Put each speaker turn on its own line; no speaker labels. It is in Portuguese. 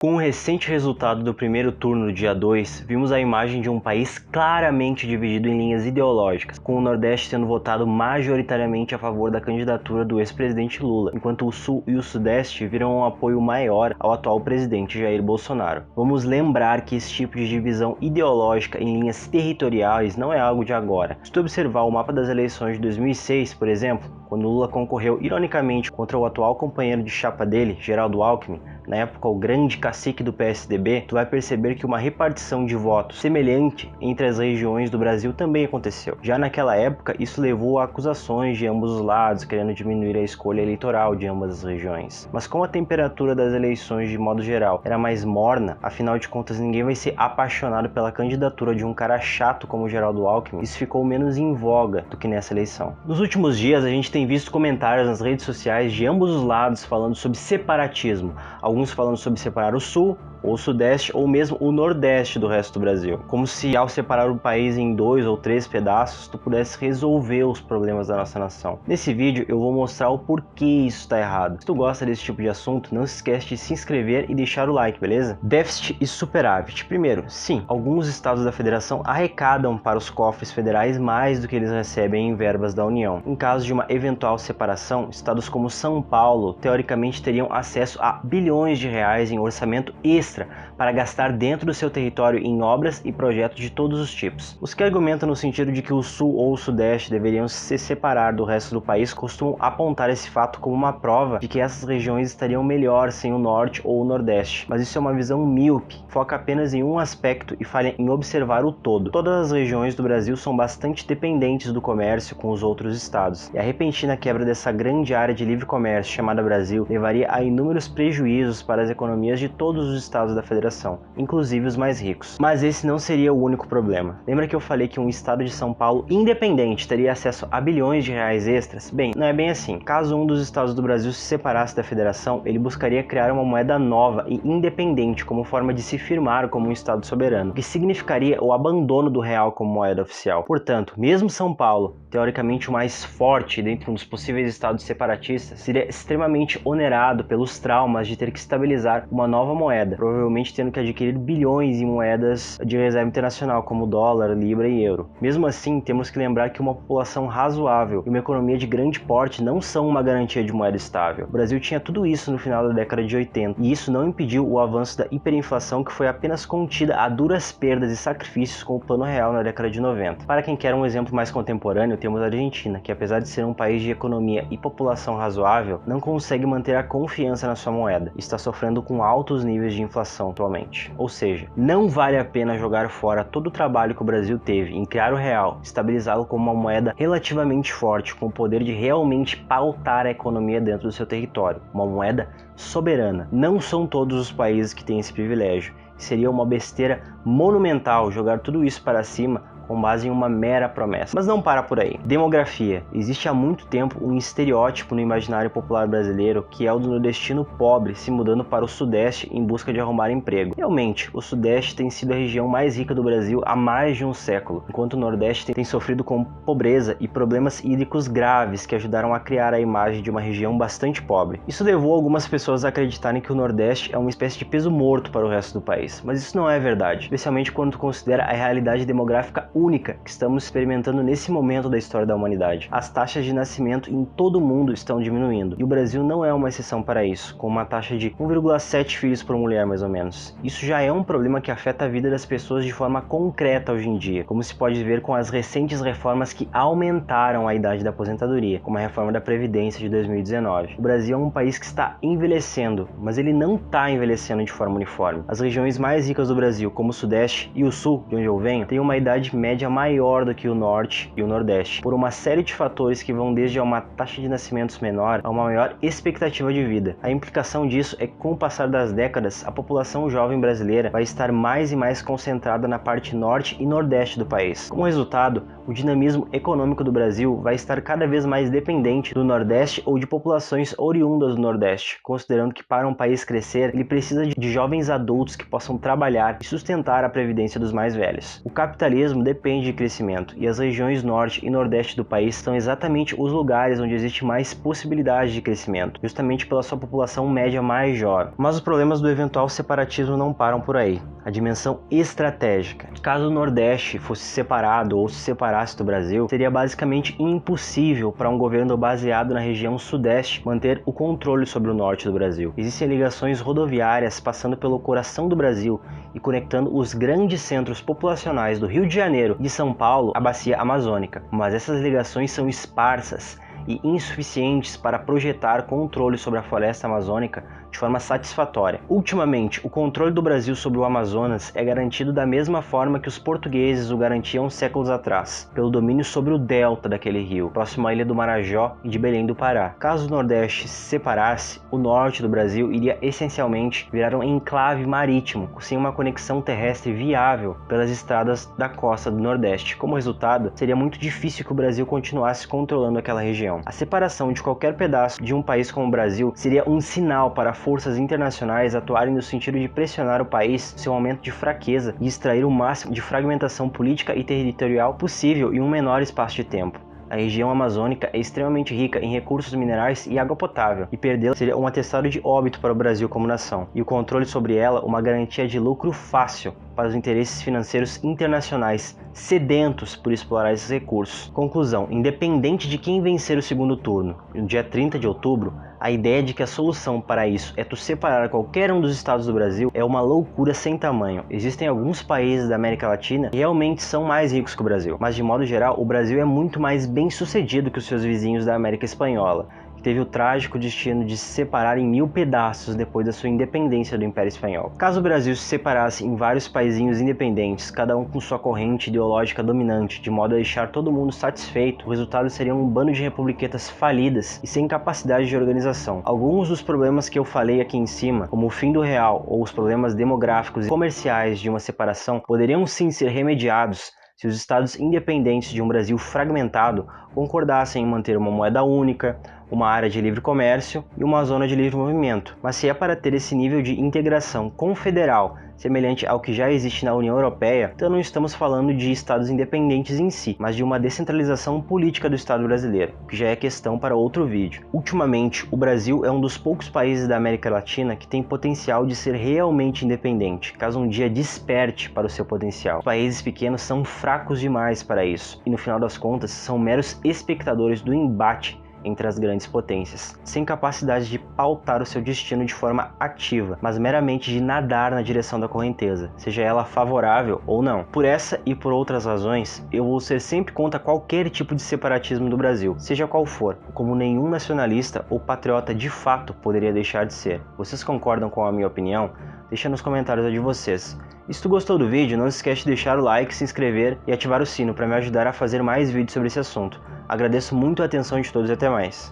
Com o recente resultado do primeiro turno do dia 2, vimos a imagem de um país claramente dividido em linhas ideológicas, com o Nordeste tendo votado majoritariamente a favor da candidatura do ex-presidente Lula, enquanto o Sul e o Sudeste viram um apoio maior ao atual presidente Jair Bolsonaro. Vamos lembrar que esse tipo de divisão ideológica em linhas territoriais não é algo de agora. Se tu observar o mapa das eleições de 2006, por exemplo, quando Lula concorreu ironicamente contra o atual companheiro de chapa dele, Geraldo Alckmin, na época o grande cacique do PSDB, tu vai perceber que uma repartição de votos semelhante entre as regiões do Brasil também aconteceu. Já naquela época, isso levou a acusações de ambos os lados, querendo diminuir a escolha eleitoral de ambas as regiões. Mas como a temperatura das eleições de modo geral era mais morna, afinal de contas ninguém vai ser apaixonado pela candidatura de um cara chato como Geraldo Alckmin, isso ficou menos em voga do que nessa eleição. Nos últimos dias a gente tem visto comentários nas redes sociais de ambos os lados falando sobre separatismo, alguns falando sobre separar o Sul, ou o Sudeste, ou mesmo o Nordeste do resto do Brasil. Como se ao separar o país em 2 ou 3 pedaços, tu pudesse resolver os problemas da nossa nação. Nesse vídeo eu vou mostrar o porquê isso está errado. Se tu gosta desse tipo de assunto, não se esquece de se inscrever e deixar o like, beleza? Déficit e superávit. Primeiro, sim, alguns estados da federação arrecadam para os cofres federais mais do que eles recebem em verbas da União. Em caso de uma eventual separação, estados como São Paulo, teoricamente teriam acesso a bilhões de reais em orçamento extra para gastar dentro do seu território em obras e projetos de todos os tipos. Os que argumentam no sentido de que o Sul ou o Sudeste deveriam se separar do resto do país costumam apontar esse fato como uma prova de que essas regiões estariam melhor sem o Norte ou o Nordeste. Mas isso é uma visão míope, foca apenas em um aspecto e falha em observar o todo. Todas as regiões do Brasil são bastante dependentes do comércio com os outros estados, e a repentina quebra dessa grande área de livre comércio chamada Brasil levaria a inúmeros prejuízos para as economias de todos os estados da federação, inclusive os mais ricos. Mas esse não seria o único problema. Lembra que eu falei que um estado de São Paulo independente teria acesso a bilhões de reais extras? Bem, não é bem assim. Caso um dos estados do Brasil se separasse da federação, ele buscaria criar uma moeda nova e independente como forma de se firmar como um estado soberano, o que significaria o abandono do real como moeda oficial. Portanto, mesmo São Paulo, teoricamente o mais forte dentre um dos possíveis estados separatistas, seria extremamente onerado pelos traumas de ter que estabilizar uma nova moeda, provavelmente tendo que adquirir bilhões em moedas de reserva internacional, como dólar, libra e euro. Mesmo assim, temos que lembrar que uma população razoável e uma economia de grande porte não são uma garantia de moeda estável. O Brasil tinha tudo isso no final da década de 80, e isso não impediu o avanço da hiperinflação, que foi apenas contida a duras perdas e sacrifícios com o Plano Real na década de 90. Para quem quer um exemplo mais contemporâneo, temos a Argentina, que apesar de ser um país de economia e população razoável, não consegue manter a confiança na sua moeda e está sofrendo com altos níveis de inflação atualmente. Ou seja, não vale a pena jogar fora todo o trabalho que o Brasil teve em criar o real, estabilizá-lo como uma moeda relativamente forte, com o poder de realmente pautar a economia dentro do seu território, uma moeda soberana. Não são todos os países que têm esse privilégio. Seria uma besteira monumental jogar tudo isso para cima com base em uma mera promessa. Mas não para por aí. Demografia. Existe há muito tempo um estereótipo no imaginário popular brasileiro que é o do nordestino pobre se mudando para o Sudeste em busca de arrumar emprego. Realmente, o Sudeste tem sido a região mais rica do Brasil há mais de um século, enquanto o Nordeste tem sofrido com pobreza e problemas hídricos graves que ajudaram a criar a imagem de uma região bastante pobre. Isso levou algumas pessoas a acreditarem que o Nordeste é uma espécie de peso morto para o resto do país, mas isso não é verdade, especialmente quando considera a realidade demográfica única que estamos experimentando nesse momento da história da humanidade. As taxas de nascimento em todo o mundo estão diminuindo, e o Brasil não é uma exceção para isso, com uma taxa de 1,7 filhos por mulher mais ou menos. Isso já é um problema que afeta a vida das pessoas de forma concreta hoje em dia, como se pode ver com as recentes reformas que aumentaram a idade da aposentadoria, como a reforma da Previdência de 2019. O Brasil é um país que está envelhecendo, mas ele não está envelhecendo de forma uniforme. As regiões mais ricas do Brasil, como o Sudeste e o Sul, de onde eu venho, têm uma idade média maior do que o Norte e o Nordeste, por uma série de fatores que vão desde uma taxa de nascimentos menor a uma maior expectativa de vida. A implicação disso é que com o passar das décadas, a população jovem brasileira vai estar mais e mais concentrada na parte norte e nordeste do país. Como resultado, o dinamismo econômico do Brasil vai estar cada vez mais dependente do Nordeste ou de populações oriundas do Nordeste, considerando que para um país crescer, ele precisa de jovens adultos que possam trabalhar e sustentar a previdência dos mais velhos. O capitalismo depende de crescimento, e as regiões norte e nordeste do país são exatamente os lugares onde existe mais possibilidade de crescimento, justamente pela sua população média mais jovem. Mas os problemas do eventual separatismo não param por aí. A dimensão estratégica. Caso o Nordeste fosse separado ou se separasse do Brasil, seria basicamente impossível para um governo baseado na região Sudeste manter o controle sobre o Norte do Brasil. Existem ligações rodoviárias passando pelo coração do Brasil e conectando os grandes centros populacionais do Rio de Janeiro e de São Paulo à bacia amazônica, mas essas ligações são esparsas e insuficientes para projetar controle sobre a floresta amazônica de forma satisfatória. Ultimamente, o controle do Brasil sobre o Amazonas é garantido da mesma forma que os portugueses o garantiam séculos atrás, pelo domínio sobre o delta daquele rio, próximo à ilha do Marajó e de Belém do Pará. Caso o Nordeste se separasse, o norte do Brasil iria essencialmente virar um enclave marítimo, sem uma conexão terrestre viável pelas estradas da costa do Nordeste. Como resultado, seria muito difícil que o Brasil continuasse controlando aquela região. A separação de qualquer pedaço de um país como o Brasil seria um sinal para forças internacionais atuarem no sentido de pressionar o país no seu momento de fraqueza e extrair o máximo de fragmentação política e territorial possível em um menor espaço de tempo. A região amazônica é extremamente rica em recursos minerais e água potável, e perdê-la seria um atestado de óbito para o Brasil como nação, e o controle sobre ela uma garantia de lucro fácil para os interesses financeiros internacionais sedentos por explorar esses recursos. Conclusão: independente de quem vencer o segundo turno, no dia 30 de outubro, a ideia de que a solução para isso é tu separar qualquer um dos estados do Brasil é uma loucura sem tamanho. Existem alguns países da América Latina que realmente são mais ricos que o Brasil, mas de modo geral o Brasil é muito mais bem sucedido que os seus vizinhos da América Espanhola, que teve o trágico destino de se separar em 1000 pedaços depois da sua independência do Império Espanhol. Caso o Brasil se separasse em vários paizinhos independentes, cada um com sua corrente ideológica dominante, de modo a deixar todo mundo satisfeito, o resultado seria um bando de republiquetas falidas e sem capacidade de organização. Alguns dos problemas que eu falei aqui em cima, como o fim do real ou os problemas demográficos e comerciais de uma separação, poderiam sim ser remediados se os estados independentes de um Brasil fragmentado concordassem em manter uma moeda única, uma área de livre comércio e uma zona de livre movimento. Mas se é para ter esse nível de integração confederal semelhante ao que já existe na União Europeia, então não estamos falando de estados independentes em si, mas de uma descentralização política do Estado brasileiro, que já é questão para outro vídeo. Ultimamente, o Brasil é um dos poucos países da América Latina que tem potencial de ser realmente independente, caso um dia desperte para o seu potencial. Os países pequenos são fracos demais para isso, e no final das contas são meros espectadores do embate entre as grandes potências, sem capacidade de pautar o seu destino de forma ativa, mas meramente de nadar na direção da correnteza, seja ela favorável ou não. Por essa e por outras razões, eu vou ser sempre contra qualquer tipo de separatismo do Brasil, seja qual for, como nenhum nacionalista ou patriota de fato poderia deixar de ser. Vocês concordam com a minha opinião? Deixa nos comentários a de vocês. E se tu gostou do vídeo, não se esquece de deixar o like, se inscrever e ativar o sino para me ajudar a fazer mais vídeos sobre esse assunto. Agradeço muito a atenção de todos e até mais.